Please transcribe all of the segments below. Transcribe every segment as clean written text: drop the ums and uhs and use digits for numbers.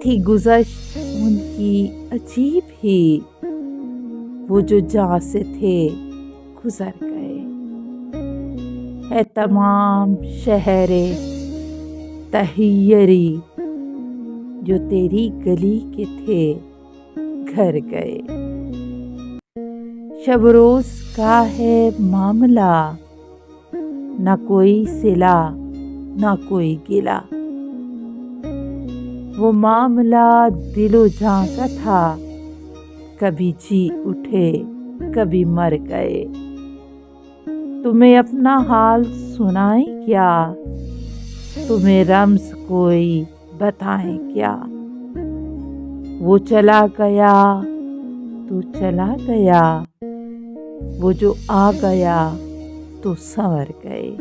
تھی گزشت ان کی عجیب ہی، وہ جو جہاں سے تھے گزر گئے۔ ہے تمام شہر تحیری، جو تیری گلی کے تھے گھر گئے۔ شب روز کا ہے معاملہ، نہ کوئی صلہ نہ کوئی گلہ، وہ معاملہ دل و جاں کا تھا، کبھی جی اٹھے کبھی مر گئے۔ تمہیں اپنا حال سنائیں کیا، تمہیں رمز کوئی بتائیں کیا، وہ چلا گیا تو چلا گیا، وہ جو آ گیا تو سنور گئے۔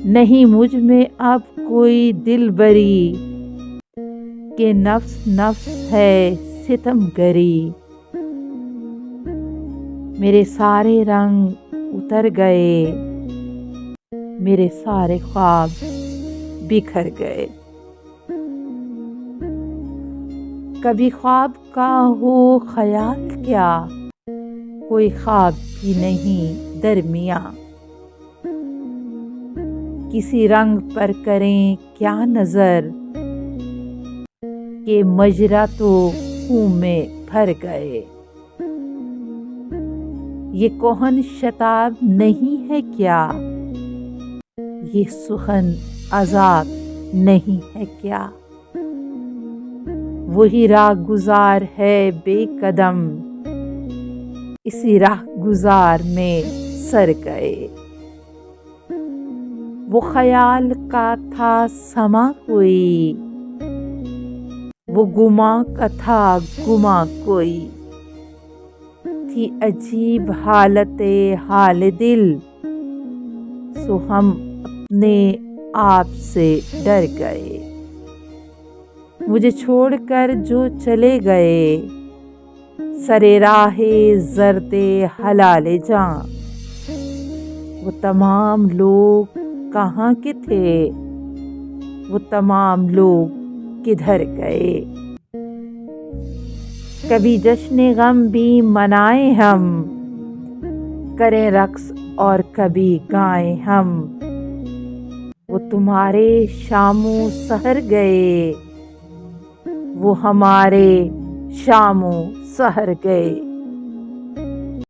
نہیں مجھ میں اب کوئی دل بری، کہ نفس نفس ہے ستم گری، میرے سارے رنگ اتر گئے، میرے سارے خواب بکھر گئے۔ کبھی خواب کا ہو خیال کیا، کوئی خواب بھی نہیں درمیاں، کسی رنگ پر کریں کیا نظر، کہ مجرا تو خون میں بھر گئے۔ یہ کہن شتاب نہیں ہے کیا، یہ سخن عذاب نہیں ہے کیا، وہی راہ گزار ہے بے قدم، اسی راہ گزار میں سر گئے۔ وہ خیال کا تھا سما کوئی، وہ گماں کا تھا گماں کوئی، تھی عجیب حالت حال دل، سو ہم اپنے آپ سے ڈر گئے۔ مجھے چھوڑ کر جو چلے گئے، سرے راہ زرد حلال جاں، وہ تمام لوگ کہاں کے تھے، وہ تمام لوگ کدھر گئے۔ کبھی جشن غم بھی منائیں ہم، کریں رقص اور کبھی گائیں ہم، وہ تمہارے شام و سحر گئے، وہ ہمارے شام و سحر گئے۔